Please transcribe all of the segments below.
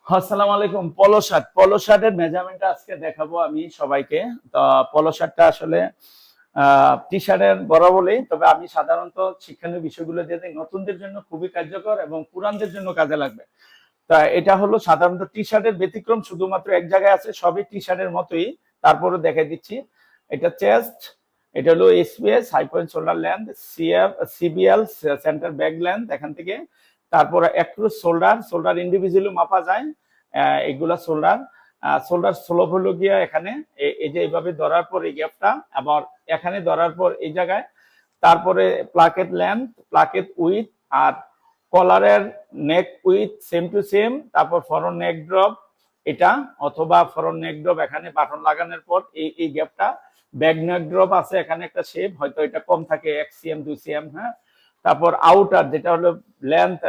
আসসালামু আলাইকুম। পলো শার্টের মেজারমেন্টটা আজকে দেখাবো আমি সবাইকে। তো পলো শার্টটা আসলে টি শার্টের বড় বলেই, তবে আমি সাধারণত শিক্ষণীয় বিষয়গুলো দিয়ে দিই, নতুনদের জন্য খুবই কার্যকর এবং পুরানদের জন্য কাজে লাগবে। তা এটা হলো সাধারণত টি শার্টের ব্যতিক্রম শুধুমাত্র এক জায়গায় আছে, সবই টি শার্টের মতোই, তারপরে দেখাই দিচ্ছি। এটা চেস্ট, এটা হলো SPS high point shoulder length, CBL centre back length এখান থেকে, তারপরে অ্যাক্রুজ শোল্ডার ইন্ডিভিজুয়ালি মাপা যায়। এগুলা শোল্ডার স্লোপ হলো গিয়া এখানে, এই যে এইভাবে ধরার পর এই গ্যাপটা, আবার এখানে ধরার পর এই জায়গায়, তারপরে প্লাকেট লেন্থ, প্লাকেট উইথ, আর কলারের neck with same to same, তারপর ফরন নেক ড্রপ এটা, অথবা ফরন নেক ড্রপ এখানে বাটন লাগানোর পর এই গ্যাপটা, ব্যাক নেক ড্রপ আছে এখানে একটা শেপ, হয়তো এটা কম থাকে 1 cm 2 cm। হ্যাঁ, তারপর আউটার যেটা হলো লেন্থ,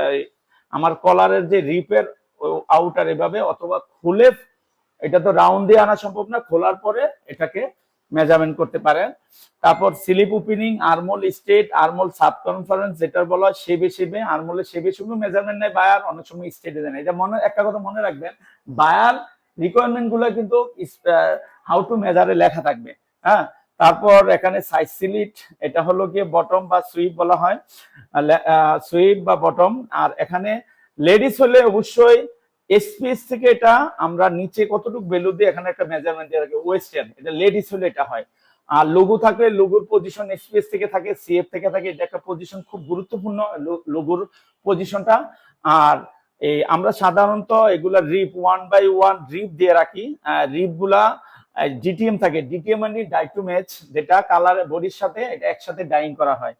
আমার কলারের যে রিপের আউটার এভাবে, অথবা খুলে, এটা তো রাউন্ড দিয়ে আনা সম্ভব না, খোলার পরে এটাকে মেজারমেন্ট করতে পারেন। তারপর স্লিপ ওপেনিং, আর্মোল স্টেট, আর্মোল সাবকনফারেন্স যেটা বলা হয়, শেবে আর্মোলের শেবে শুধু মেজারমেন্ট নেয় বায়ার, অনেক সময় স্টেটে দেয় না। এটা একটা কথা মনে রাখবেন, বায়ার রিকোয়ারমেন্ট গুলো কিন্তু হাউ টু মেজারে লেখা থাকবে। হ্যাঁ, তারপর এখানে সাইড সিলিট, এটা হলো গিয়ে বটম বা সুইপ বলা হয়, সুইপ বা বটম। আর এখানে লেডিস হলে অবশ্যই এসপিএস থেকে এটা আমরা নিচে কতটুকু ভ্যালু দিয়ে এখানে একটা মেজারমেন্ট দিয়ে রাখি, ওয়েস্টার্ন, এটা লেডিস হলে এটা হয়। আর লঘু থাকলে লঘুর পজিশন এসপিএস থেকে থাকে, সিএফ থেকে থাকে, এটা একটা পজিশন খুব গুরুত্বপূর্ণ লঘুর পজিশনটা। আর এই আমরা সাধারণত এগুলা রিপ 1/1 রিপ দিয়ে রাখি। রিপ গুলা ডিটিএম থাকে, ডিটিএম মানে ডাই টু ম্যাচ, যেটা কালার বডির সাথে এটা একসাথে ডাইং করা হয়।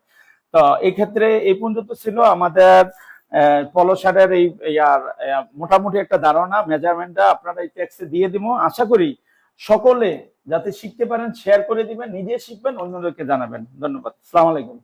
তো এই ক্ষেত্রে এই পর্যন্ত ছিল আমাদের পলো শার্টের এই মোটামুটি একটা ধারণা, মেজারমেন্টটা আপনারা এই টেক্সটে দিয়ে দিব। আশা করি সকলে যাতে শিখতে পারেন, শেয়ার করে দিবেন, নিজে শিখবেন, অন্যদেরকে জানাবেন। ধন্যবাদ। আসসালামু আলাইকুম।